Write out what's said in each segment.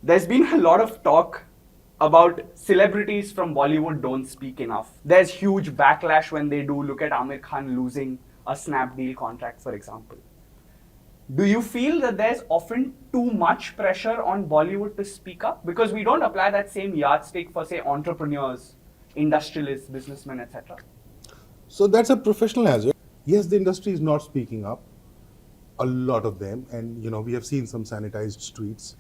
There's been a lot of talk about celebrities from Bollywood don't speak enough. There's huge backlash when they do. Look at Amir Khan losing a Snapdeal contract, for example. Do you feel that there's often too much pressure on Bollywood to speak up? Because we don't apply that same yardstick for, say, entrepreneurs, industrialists, businessmen, etc. So that's a professional hazard. Yes, the industry is not speaking up, a lot of them, and we have seen some sanitized streets,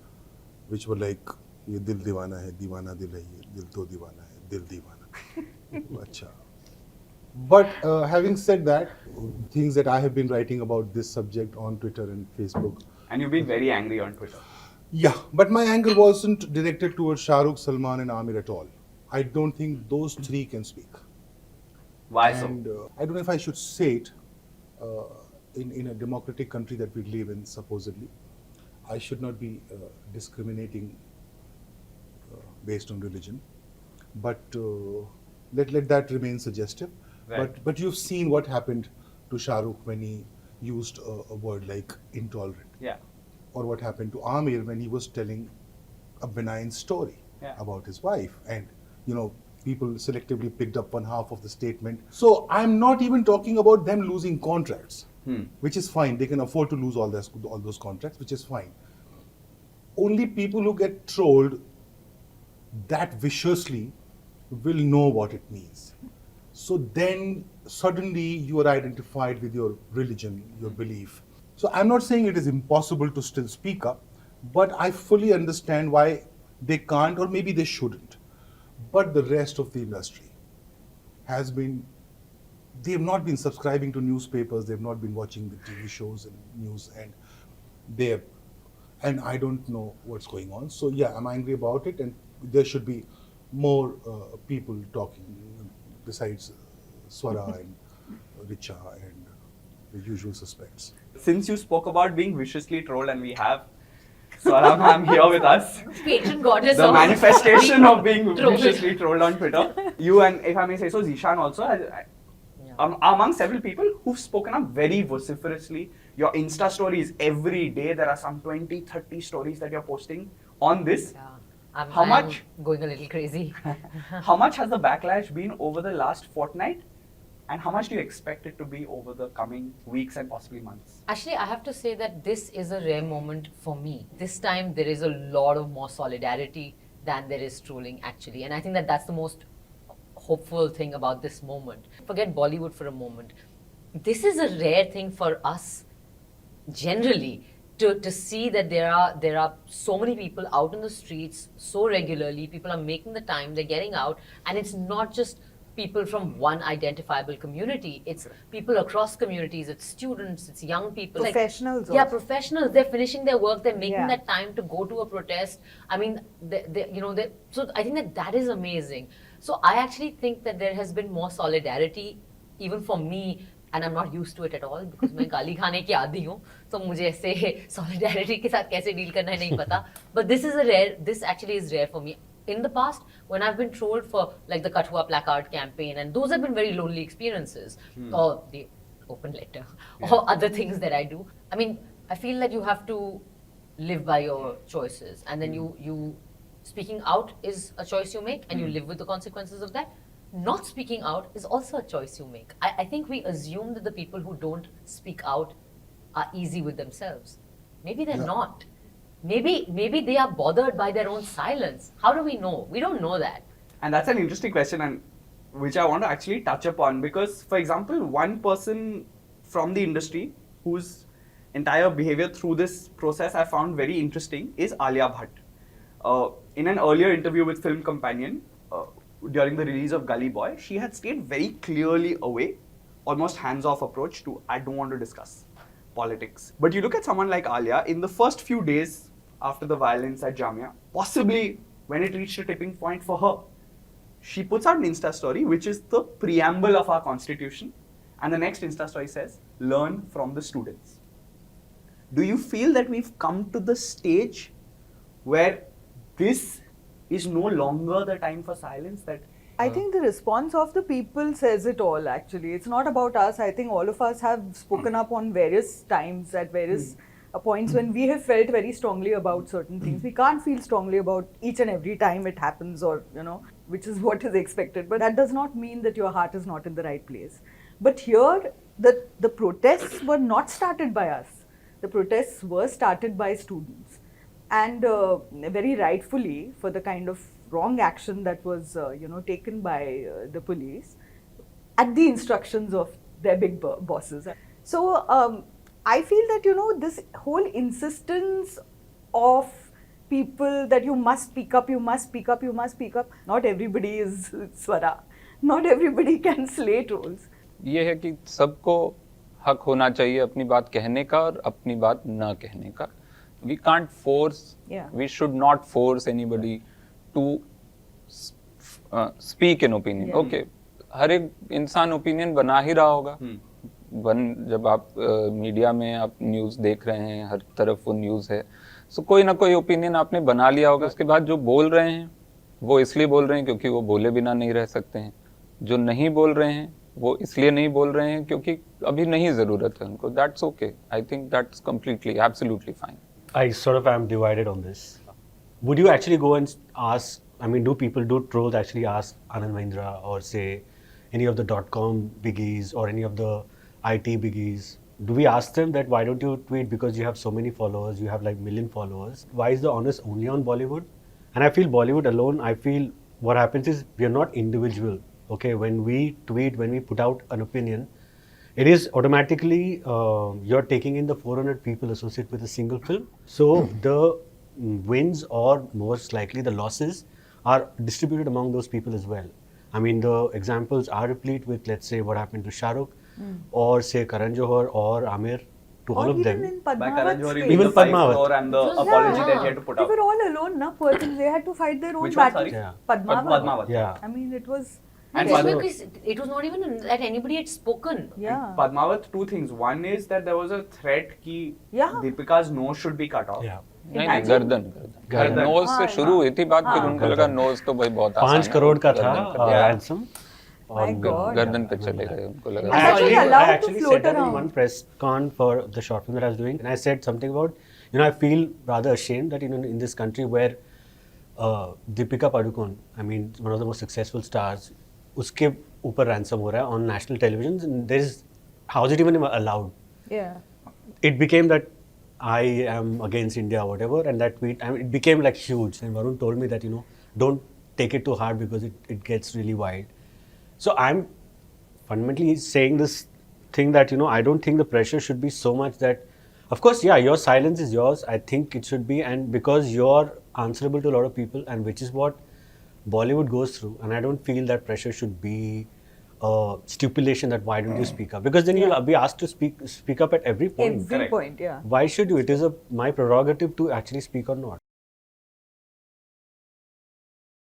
which were like, "ये दिल दीवाना है, दीवाना दिल है, ये दिल तो दीवाना है, दिल दीवाना." अच्छा. But having said that, things that I have been writing about this subject on Twitter and Facebook. And you've been very angry on Twitter. Yeah, but my anger wasn't directed towards Shah Rukh, Salman, and Amir at all. I don't think those three can speak. Why And so? I don't know if I should say it. In a democratic country that we live in, supposedly, I should not be discriminating based on religion. But let that remain suggestive. Right. But you've seen what happened to Shah Rukh when he used a word like intolerant. Yeah. Or what happened to Amir when he was telling a benign story about his wife. And, people selectively picked up one half of the statement. So I'm not even talking about them losing contracts, which is fine. They can afford to lose all those contracts, which is fine. Only people who get trolled that viciously will know what it means. So then suddenly you are identified with your religion, your belief. So I'm not saying it is impossible to still speak up, but I fully understand why they can't, or maybe they shouldn't. But the rest of the industry they have not been subscribing to newspapers, they've not been watching the TV shows and news, and I don't know what's going on. So yeah, I'm angry about it, and there should be more people talking besides Swara and Richa and the usual suspects. Since you spoke about being viciously trolled, and we have Swara ma'am here with us, patron goddess the of manifestation of being trolled. viciously trolled on Twitter. You and, if I may say so, Zishan also among several people who've spoken up very vociferously. Your Insta stories every day, there are some 20, 30 stories that you're posting on this. Yeah. How I'm much? going a little crazy. How much has the backlash been over the last fortnight? And how much do you expect it to be over the coming weeks and possibly months? Actually, I have to say that this is a rare moment for me. This time, there is a lot of more solidarity than there is trolling, actually. And I think that that's the most hopeful thing about this moment. Forget Bollywood for a moment. This is a rare thing for us, generally, to see that there are so many people out in the streets so regularly. People are making the time, they're getting out, and it's not just people from one identifiable community. It's people across communities. It's students. It's young people. Professionals. Yeah, also. professionals. They're finishing their work. They're making Yeah. that time to go to a protest. I mean, so I think that is amazing. So I actually think that there has been more solidarity, even for me. And I'm not used to it at all because मैं गाली खाने की आदी हूँ, तो मुझे ऐसे solidarity के साथ कैसे deal करना है नहीं पता. But this actually is rare for me. In the past, when I've been trolled for like the Kathua placard campaign, and those have been very lonely experiences, or the open letter, or other things that I do. I mean, I feel that you have to live by your choices, and then you speaking out is a choice you make, and you live with the consequences of that. Not speaking out is also a choice you make. I think we assume that the people who don't speak out are easy with themselves. Maybe they're not. Maybe they are bothered by their own silence. How do we know? We don't know that. And that's an interesting question, and which I want to actually touch upon, because, for example, one person from the industry whose entire behavior through this process I found very interesting is Alia Bhatt. In an earlier interview with Film Companion, during the release of Gully Boy, she had stayed very clearly away, almost hands-off approach to, I don't want to discuss politics. But you look at someone like Alia, in the first few days after the violence at Jamia, possibly when it reached a tipping point for her, she puts out an Insta story, which is the preamble of our constitution. And the next Insta story says, learn from the students. Do you feel that we've come to the stage where this is no longer the time for silence? That I think the response of the people says it all, actually. It's not about us. I think all of us have spoken up on various times at various points when we have felt very strongly about certain things. We can't feel strongly about each and every time it happens, or which is what is expected. But that does not mean that your heart is not in the right place. But here, the protests were not started by us. The protests were started by students, and very rightfully, for the kind of wrong action that was taken by the police at the instructions of their big bosses. So I feel that this whole insistence of people that you must speak up, you must speak up, you must speak up. Not everybody is Swara. Not everybody can slay trolls. ये है कि सबको हक होना चाहिए अपनी बात कहने का और अपनी बात ना कहने का. We can't force, we should not force anybody to speak an opinion. Okay, हर एक इंसान ओपिनियन बना ही रहा होगा. जब आप मीडिया में आप न्यूज़ देख रहे हैं, हर तरफ वो न्यूज़ है, सो कोई ना कोई ओपिनियन आपने बना लिया होगा. उसके बाद जो बोल रहे हैं वो इसलिए बोल रहे हैं क्योंकि वो बोले बिना नहीं रह सकते हैं. जो नहीं बोल रहे हैं वो इसलिए नहीं बोल रहे हैं क्योंकि अभी नहीं ज़रूरत है उनको. That's okay. I think that's completely absolutely fine. I sort of am divided on this. Would you actually go and ask, I mean, do trolls actually ask Anand Mahindra or say any of the .com biggies or any of the IT biggies? Do we ask them that why don't you tweet because you have so many followers, you have like million followers? Why is the onus only on Bollywood? And I feel Bollywood alone, I feel what happens is we are not individual. Okay, when we tweet, when we put out an opinion, it is automatically you're taking in the 400 people associated with a single film. So the wins or most likely the losses are distributed among those people as well. I mean, the examples are replete with, let's say, what happened to Shah Rukh or say Karan Johar or Amir, to all of them. In By Karan Johar, you Padmavat's mean Even the 5 Padmavat. crore and the apology that he had to put They up. were all alone, na? Poor things. They had to fight their own Which one, battle. sorry? Yeah. Padmavat. Yeah. I mean, it was. And Yes, Padmavat. because it was not even that anybody had spoken. Yeah. Padmavat, two things. One is that there was a threat कि Yeah. Deepika's nose should be cut off. Yeah. नहीं Imagine. गर्दन knows से शुरू हुई थी बात. फिर उनको लगा नोज तो भाई बहुत आसान 5 है. करोड़ का था गर्दन पे- ransom. My God. गर्दन पे चले गए. उनको लगा It's actually I allowed to actually float said that in around. one press con for the short film that I was doing, and I said something about, I feel rather ashamed that in this country where Deepika Padukone, I mean, one of the most successful stars, उसके ऊपर ransom हो रहा है on national television. And there is, how is it even allowed? Yeah. It became that I am against India or whatever, and that tweet, I mean, it became like huge. And Varun told me that, don't take it too hard because it gets really wild. So I'm fundamentally saying this thing that, I don't think the pressure should be so much that, of course, yeah, your silence is yours. I think it should be, and because you're answerable to a lot of people, and which is what Bollywood goes through, and I don't feel that pressure should be a stipulation that why don't you speak up? Because then you'll be asked to speak up at every point. Every Correct. point, yeah. Why should you? It is my prerogative to actually speak or not.